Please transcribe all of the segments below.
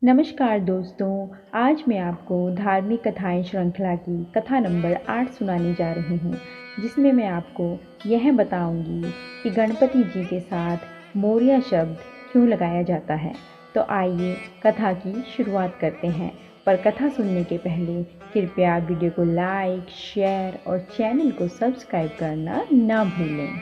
नमस्कार दोस्तों, आज मैं आपको धार्मिक कथाएँ श्रृंखला की कथा नंबर 8 सुनाने जा रही हूँ, जिसमें मैं आपको यह बताऊँगी कि गणपति जी के साथ मोरया शब्द क्यों लगाया जाता है। तो आइए कथा की शुरुआत करते हैं, पर कथा सुनने के पहले कृपया वीडियो को लाइक, शेयर और चैनल को सब्सक्राइब करना ना भूलें।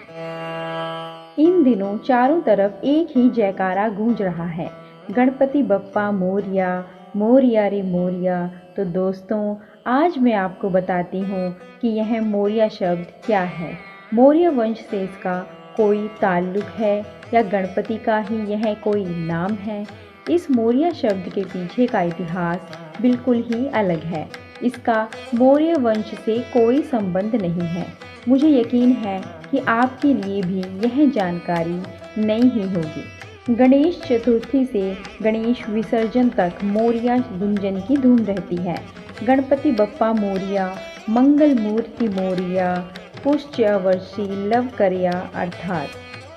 इन दिनों चारों तरफ एक ही जयकारा गूंज रहा है, गणपति बप्पा मोरया, मोरया रे मोरया। तो दोस्तों, आज मैं आपको बताती हूँ कि यह मोरया शब्द क्या है। मौर्य वंश से इसका कोई ताल्लुक है या गणपति का ही यह कोई नाम है। इस मौर्य शब्द के पीछे का इतिहास बिल्कुल ही अलग है। इसका मौर्य वंश से कोई संबंध नहीं है। मुझे यकीन है कि आपके लिए भी यह जानकारी नई ही होगी। गणेश चतुर्थी से गणेश विसर्जन तक मोरया गुंजन की धूम रहती है। गणपति बप्पा मोरया, मंगल मूर्ति मोरया, पुष्यवर्षी लव करया, अर्थात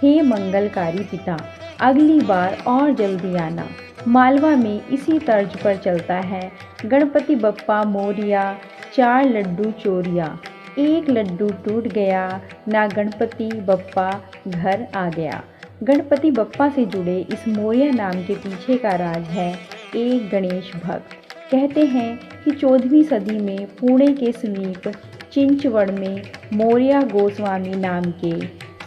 हे मंगलकारी पिता, अगली बार और जल्दी आना। मालवा में इसी तर्ज पर चलता है, गणपति बप्पा मोरया, 4 लड्डू चोरिया, एक लड्डू टूट गया, ना गणपति बप्पा घर आ गया। गणपति बप्पा से जुड़े इस मोरया नाम के पीछे का राज है एक गणेश भक्त। कहते हैं कि 14वीं सदी में पुणे के समीप चिंचवड़ में मोरया गोस्वामी नाम के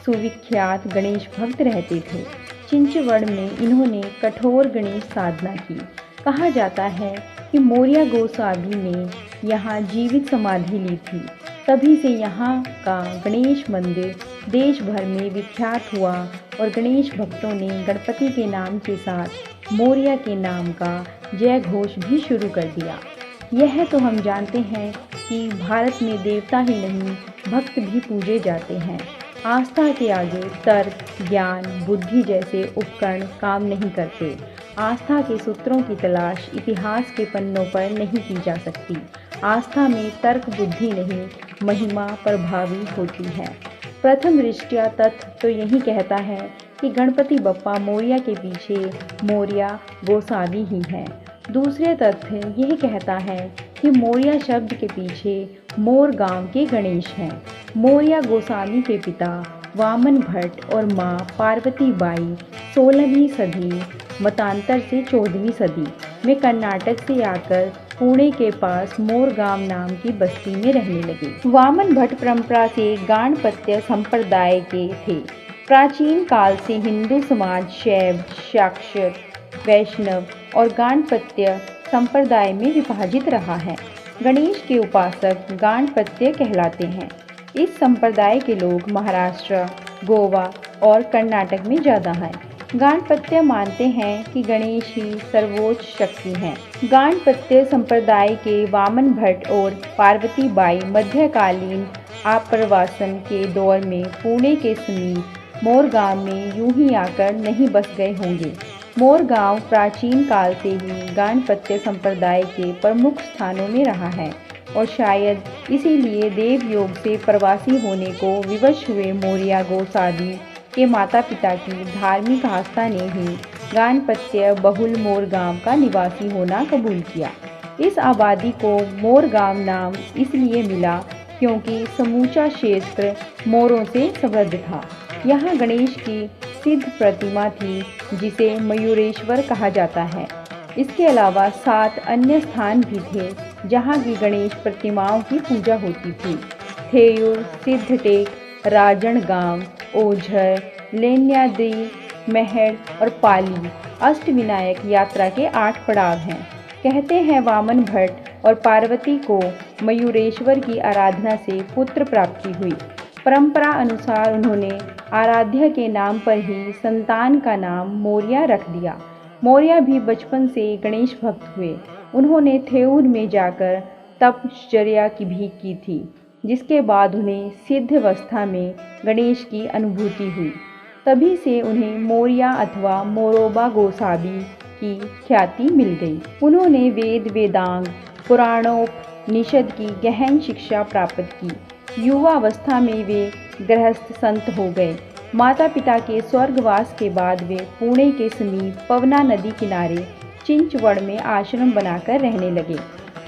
सुविख्यात गणेश भक्त रहते थे। चिंचवड़ में इन्होंने कठोर गणेश साधना की। कहा जाता है कि मोरया गोस्वामी ने यहाँ जीवित समाधि ली थी। तभी से यहाँ का गणेश मंदिर देश भर में विख्यात हुआ और गणेश भक्तों ने गणपति के नाम के साथ मोरया के नाम का जय घोष भी शुरू कर दिया। यह तो हम जानते हैं कि भारत में देवता ही नहीं, भक्त भी पूजे जाते हैं। आस्था के आगे तर्क, ज्ञान, बुद्धि जैसे उपकरण काम नहीं करते। आस्था के सूत्रों की तलाश इतिहास के पन्नों पर नहीं की जा सकती। आस्था में तर्क बुद्धि नहीं, महिमा प्रभावी होती है। प्रथम दृष्टया तथ्य तो यही कहता है कि गणपति बप्पा मोरया के पीछे मोरया गोसावी ही है। दूसरे तथ्य यह कहता है कि मोरया शब्द के पीछे मोर गांव के गणेश हैं। मोरया गोसावी के पिता वामन भट्ट और मां पार्वती बाई 16वीं सदी मतांतर से 14वीं सदी में कर्नाटक से आकर पुणे के पास मोर गांव नाम की बस्ती में रहने लगे। वामन भट्ट परंपरा से गाणपत्य संप्रदाय के थे। प्राचीन काल से हिंदू समाज शैव, शाक्त, वैष्णव और गाणपत्य संप्रदाय में विभाजित रहा है। गणेश के उपासक गाणपत्य कहलाते हैं। इस संप्रदाय के लोग महाराष्ट्र, गोवा और कर्नाटक में ज़्यादा हैं। गाणपत्य मानते हैं कि गणेश ही सर्वोच्च शक्ति हैं। गाणपत्य संप्रदाय के वामन भट्ट और पार्वती बाई मध्यकालीन आप्रवासन के दौर में पुणे के समीप मोरगांव में यूं ही आकर नहीं बस गए होंगे। मोरगांव प्राचीन काल से ही गाणपत्य संप्रदाय के प्रमुख स्थानों में रहा है और शायद इसीलिए देवयोग से प्रवासी होने को विवश हुए मोरया गोसावी के माता पिता की धार्मिक आस्था ने ही गाणपत्य बहुल मोरगांव का निवासी होना कबूल किया। इस आबादी को मोरगांव नाम इसलिए मिला क्योंकि समूचा क्षेत्र मोरों से समृद्ध था। यहाँ गणेश की सिद्ध प्रतिमा थी जिसे मयूरेश्वर कहा जाता है। इसके अलावा 7 अन्य स्थान भी थे जहाँ की गणेश प्रतिमाओं की पूजा होती थी। थेयूर, सिद्धटेक, राजणगांव, ओझर, लेन्याद्री, मेहड़ और पाली अष्टविनायक यात्रा के 8 पड़ाव हैं। कहते हैं वामन भट्ट और पार्वती को मयूरेश्वर की आराधना से पुत्र प्राप्ति हुई। परंपरा अनुसार उन्होंने आराध्य के नाम पर ही संतान का नाम मोरया रख दिया। मोरया भी बचपन से गणेश भक्त हुए। उन्होंने थेऊर में जाकर तपश्चर्या की भीख की थी, जिसके बाद उन्हें सिद्धावस्था में गणेश की अनुभूति हुई। तभी से उन्हें मोरया अथवा मोरोबा गोसावी की ख्याति मिल गई। उन्होंने वेद, वेदांग, पुराणोपनिषद की गहन शिक्षा प्राप्त की। युवावस्था में वे गृहस्थ संत हो गए। माता पिता के स्वर्गवास के बाद वे पुणे के समीप पवना नदी किनारे चिंचवड़ में आश्रम बनाकर रहने लगे।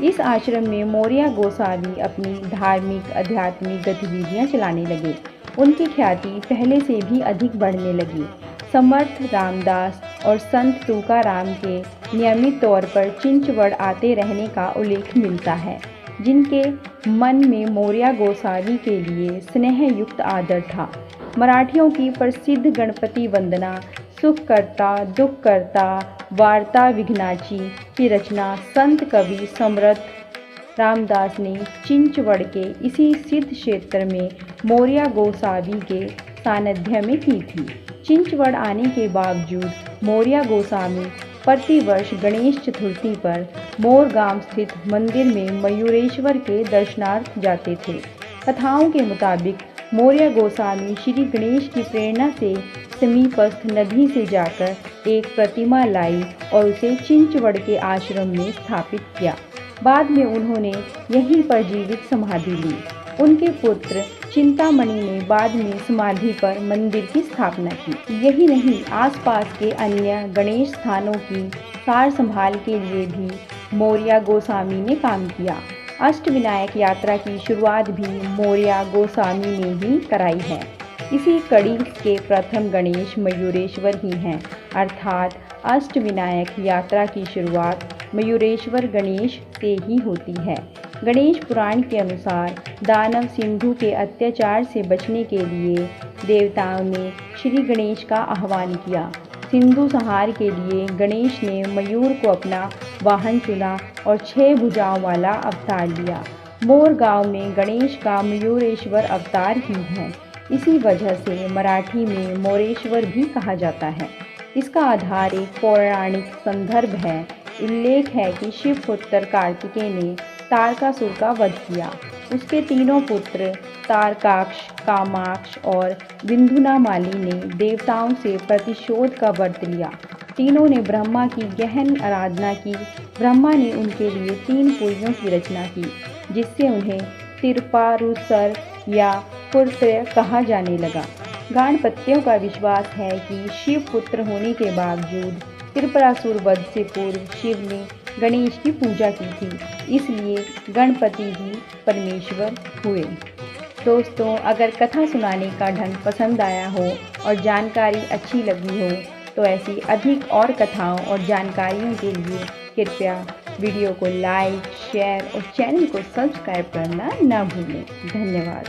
इस आश्रम में मौर्य गोसावी अपनी धार्मिक आध्यात्मिक गतिविधियां चलाने लगे। उनकी ख्याति पहले से भी अधिक बढ़ने लगी। समर्थ रामदास और संत तुकाराम के नियमित तौर पर चिंचवड़ आते रहने का उल्लेख मिलता है, जिनके मन में मौर्य गोसावी के लिए स्नेहयुक्त आदर था। मराठियों की प्रसिद्ध गणपति वंदना, सुखकर्ता दुखकर्ता वार्ता विघ्नाची की रचना संत कवि समर्थ रामदास ने चिंचवड़ के इसी सिद्ध क्षेत्र में मौर्य गोसावी के सानिध्य में की थी। चिंचवड़ आने के बावजूद मौर्य गोसावी प्रतिवर्ष गणेश चतुर्थी पर मोर गांव स्थित मंदिर में मयूरेश्वर के दर्शनार्थ जाते थे। कथाओं के मुताबिक मौर्य गोसावी श्री गणेश की प्रेरणा से समीपस्थ नदी से जाकर एक प्रतिमा लाई और उसे चिंचवड़ के आश्रम में स्थापित किया। बाद में उन्होंने यहीं पर जीवित समाधि ली। उनके पुत्र चिंतामणि ने बाद में समाधि पर मंदिर की स्थापना की। यही नहीं, आसपास के अन्य गणेश स्थानों की सार संभाल के लिए भी मौर्य गोसावी ने काम किया। अष्टविनायक यात्रा की शुरुआत भी मौर्य गोसावी ने ही कराई है। इसी कड़ी के प्रथम गणेश मयूरेश्वर ही हैं, अर्थात अष्टविनायक यात्रा की शुरुआत मयूरेश्वर गणेश से ही होती है। गणेश पुराण के अनुसार दानव सिंधु के अत्याचार से बचने के लिए देवताओं ने श्री गणेश का आह्वान किया। सिंधु संहार के लिए गणेश ने मयूर को अपना वाहन चुना और 6 भुजाओं वाला अवतार लिया। मोर गांव में गणेश का मयूरेश्वर अवतार ही है। इसी वजह से मराठी में मोरेश्वर भी कहा जाता है। इसका आधार एक पौराणिक संदर्भ है। उल्लेख है कि शिवपुत्र कार्तिकेय ने तारकासुर का वध किया। उसके तीनों पुत्र तारकाक्ष, कामाक्ष और विंधुनामाली ने देवताओं से प्रतिशोध का व्रत लिया। तीनों ने ब्रह्मा की गहन आराधना की। ब्रह्मा ने उनके लिए 3 पुर्यों की रचना की, जिससे उन्हें तिरपारुसर या पुत्र कहा जाने लगा। गाणपत्यों का विश्वास है कि शिव पुत्र होने के बावजूद त्रिपुरासुर वध से पूर्व शिव ने गणेश की पूजा की थी, इसलिए गणपति ही परमेश्वर हुए। दोस्तों, अगर कथा सुनाने का ढंग पसंद आया हो और जानकारी अच्छी लगी हो तो ऐसी अधिक और कथाओं और जानकारियों के लिए कृपया वीडियो को लाइक, शेयर और चैनल को सब्सक्राइब करना ना भूलें। धन्यवाद।